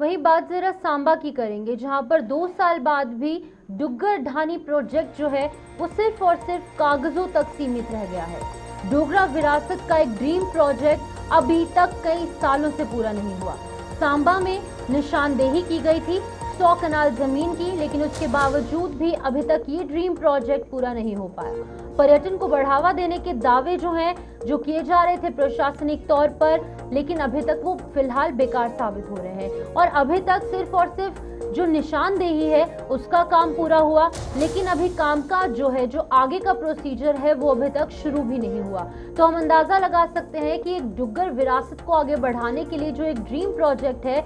वहीं बात जरा सांबा की करेंगे, जहां पर 2 साल बाद भी डुग्गर ढानी प्रोजेक्ट जो है वो सिर्फ और सिर्फ कागजों तक सीमित रह गया है। डोगरा विरासत का एक ड्रीम प्रोजेक्ट अभी तक कई सालों से पूरा नहीं हुआ। सांबा में निशानदेही की गई थी 100 कनाल जमीन की, लेकिन उसके बावजूद भी अभी तक ये ड्रीम प्रोजेक्ट पूरा नहीं हो पाया। पर्यटन को बढ़ावा देने के दावे जो किए जा रहे थे प्रशासनिक तौर पर, लेकिन अभी तक वो फिलहाल बेकार साबित हो रहे हैं। और अभी तक सिर्फ और सिर्फ जो निशानदेही है उसका काम पूरा हुआ, लेकिन अभी कामकाज जो आगे का प्रोसीजर है वो अभी तक शुरू भी नहीं हुआ। तो हम अंदाजा लगा सकते हैं कि एक डुग्गर विरासत को आगे बढ़ाने के लिए जो एक ड्रीम प्रोजेक्ट है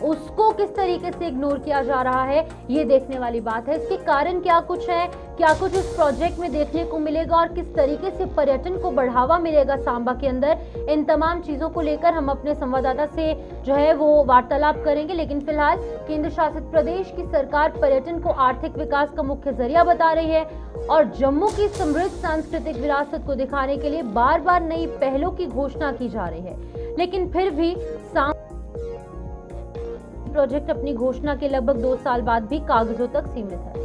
उसको किस तरीके से इग्नोर किया जा रहा है, ये देखने वाली बात है। इसके कारण क्या कुछ है, क्या कुछ इस प्रोजेक्ट में देखने को मिलेगा और किस तरीके से पर्यटन को बढ़ावा मिलेगा सांबा के अंदर, इन तमाम चीजों को लेकर हम अपने संवाददाता से वो वार्तालाप करेंगे। लेकिन फिलहाल केंद्र शासित प्रदेश की सरकार पर्यटन को आर्थिक विकास का मुख्य जरिया बता रही है और जम्मू की समृद्ध सांस्कृतिक विरासत को दिखाने के लिए बार बार नई पहलों की घोषणा की जा रही है। लेकिन फिर भी प्रोजेक्ट अपनी घोषणा के लगभग 2 साल बाद भी कागजों तक सीमित है।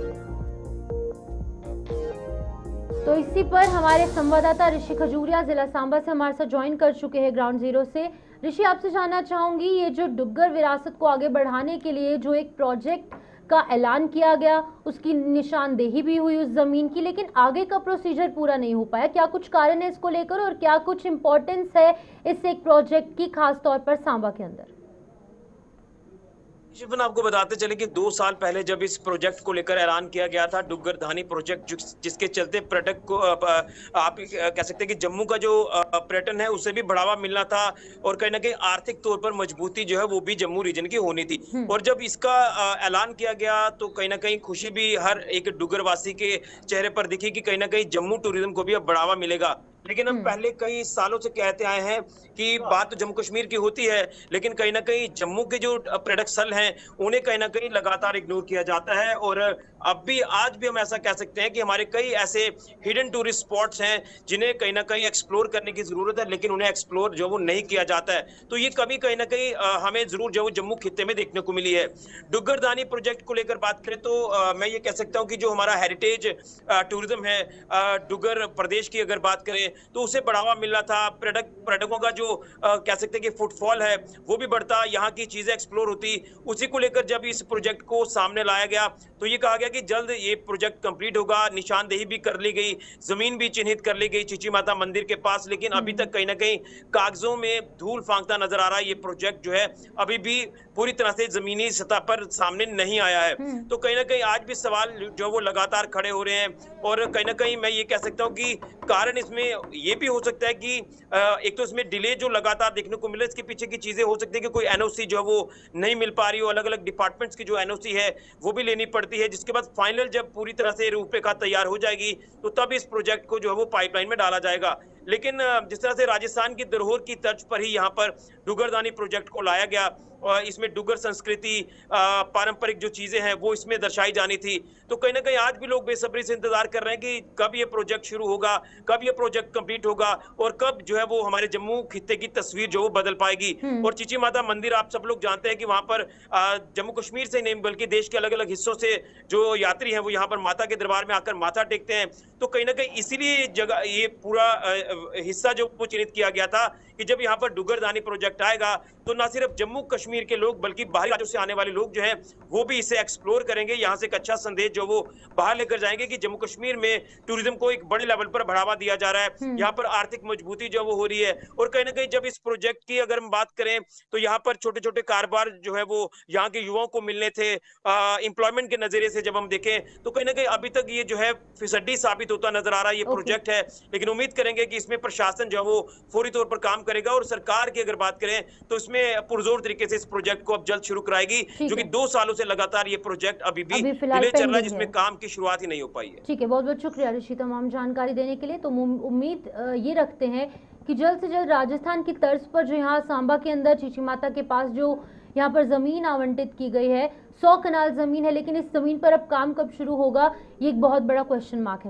तो इसी पर हमारे संवाददाता ऋषि खजूरिया जिला सांबा से हमारे साथ ज्वाइन कर चुके हैं ग्राउंड जीरो से। ऋषि, आपसे जानना चाहूंगी, ये जो डुग्गर विरासत को आगे बढ़ाने के लिए जो एक प्रोजेक्ट का ऐलान किया गया, उसकी निशानदेही भी हुई उस जमीन की, लेकिन आगे का प्रोसीजर पूरा नहीं हो पाया। क्या कुछ कारण है इसको लेकर और क्या कुछ इंपॉर्टेंस है इस एक प्रोजेक्ट की, खास तौर पर सांबा के अंदर? शिवन, आपको बताते चले कि 2 साल पहले जब इस प्रोजेक्ट को लेकर ऐलान किया गया था, डुग्गर धानी प्रोजेक्ट, जिसके चलते पर्यटक को आप कह सकते हैं कि जम्मू का जो पर्यटन है उसे भी बढ़ावा मिलना था और कहीं ना कहीं आर्थिक तौर पर मजबूती जो है वो भी जम्मू रीजन की होनी थी। और जब इसका ऐलान किया गया तो कहीं ना कहीं खुशी भी हर एक डुग्गर वासी के चेहरे पर दिखी कि कहीं ना कहीं जम्मू टूरिज्म को भी अब बढ़ावा मिलेगा। लेकिन हम पहले कई सालों से कहते आए हैं कि बात तो जम्मू कश्मीर की होती है, लेकिन कहीं ना कहीं जम्मू के जो पर्यटक स्थल हैं उन्हें कहीं ना कहीं लगातार इग्नोर किया जाता है। और अब भी आज भी हम ऐसा कह सकते हैं कि हमारे कई ऐसे हिडन टूरिस्ट स्पॉट्स हैं जिन्हें कहीं ना कहीं एक्सप्लोर करने की जरूरत है, लेकिन उन्हें एक्सप्लोर वो नहीं किया जाता है। तो ये कभी कहीं ना कहीं हमें जरूर जम्मू खित्ते में देखने को मिली है। डुग्गर दानी प्रोजेक्ट को लेकर बात करें तो मैं ये कह सकता हूँ कि जो हमारा हेरिटेज टूरिज्म है डुग्गर प्रदेश की अगर बात करें तो उसे बढ़ावा मिल रहा था। पर्यटकों का जो कह सकते हैं कि फुटफॉल है वो भी बढ़ता, यहाँ की चीजें एक्सप्लोर होती। उसी को लेकर जब इस प्रोजेक्ट को सामने लाया गया तो ये कहा गया कि जल्द ये प्रोजेक्ट कंप्लीट होगा, निशानदेही भी कर ली गई, जमीन भी चिन्हित कर ली गई चीची माता मंदिर के पास, लेकिन अभी तक कहीं ना कहीं कागजों में धूल फांकता नजर आ रहा है। ये प्रोजेक्ट जो है अभी भी पूरी तरह से जमीनी सतह पर सामने नहीं आया है। तो कहीं ना कहीं आज भी सवाल जो वो लगातार खड़े हो रहे हैं और कहीं ना कहीं मैं ये कह सकता हूँ कि कारण इसमें ये भी हो सकता है कि एक तो इसमें डिले जो लगातार देखने को मिले, इसके पीछे की चीजें हो सकती है कि कोई एनओसी जो है वो नहीं मिल पा रही हो, अलग अलग डिपार्टमेंट्स की जो एनओसी है वो भी लेनी पड़ती है, जिसके बाद फाइनल जब पूरी तरह से रूपरेखा तैयार हो जाएगी तो तब इस प्रोजेक्ट को जो है वो पाइपलाइन में डाला जाएगा। लेकिन जिस तरह से राजस्थान की धरोहर की तर्ज पर ही यहाँ पर डुग्गरदानी प्रोजेक्ट को लाया गया और इसमें डुग्गर संस्कृति पारंपरिक जो चीजें हैं वो इसमें दर्शाई जानी थी, तो कहीं ना कहीं आज भी लोग बेसब्री से इंतजार कर रहे हैं कि कब ये प्रोजेक्ट शुरू होगा, कब ये प्रोजेक्ट कंप्लीट होगा और कब जो है वो हमारे जम्मू खित्ते की तस्वीर जो वो बदल पाएगी। और चीची माता मंदिर आप सब लोग जानते हैं कि वहां पर जम्मू कश्मीर से नहीं बल्कि देश के अलग अलग हिस्सों से जो यात्री हैं वो यहाँ पर माता के दरबार में आकर माथा टेकते हैं। तो कहीं ना कहीं इसीलिए जगह ये पूरा हिस्सा जो चिन्हित किया गया था कि जब यहाँ पर डुग्गरदानी प्रोजेक्ट आएगा तो ना सिर्फ जम्मू कश्मीर के लोग बल्कि बाहरी राज्यों से आने वाले लोग जो हैं वो भी इसे एक्सप्लोर करेंगे, यहाँ से एक अच्छा संदेश जो वो बाहर लेकर जाएंगे कि जम्मू कश्मीर में टूरिज्म को एक बड़े लेवल पर बढ़ावा दिया जा रहा है, यहाँ पर आर्थिक मजबूती जो वो हो रही है। और कहीं ना कहीं जब इस प्रोजेक्ट की अगर हम बात करें तो यहाँ पर छोटे छोटे कारोबार जो है वो यहाँ के युवाओं को मिलने थे, एम्प्लॉयमेंट के नजरिए से जब हम देखें तो कहीं ना कहीं अभी तक ये जो है फिसड्डी साबित होता नजर आ रहा है ये प्रोजेक्ट है। लेकिन उम्मीद करेंगे कि इसमें प्रशासन जो है वो फौरी तौर पर काम करेगा और सरकार की अगर बात करें तो इसमें पुरजोर तरीके से इस प्रोजेक्ट को अब जल्द शुरू कराएगी, जो कि 2 सालों से लगातार ये प्रोजेक्ट अभी भी डिले चल रहा है, जिसमें काम की शुरुआत ही नहीं हो पाई है। ठीक है, बहुत बहुत शुक्रिया ऋषि तमाम जानकारी देने के लिए। तो उम्मीद ये रखते हैं कि जल्द से जल्द राजस्थान की तर्ज पर जो यहाँ सांबा के अंदर चीची माता के पास जो यहाँ पर जमीन आवंटित की गई है, 100 कनाल जमीन है, लेकिन इस जमीन पर अब काम कब शुरू होगा ये एक बहुत बड़ा क्वेश्चन मार्क है।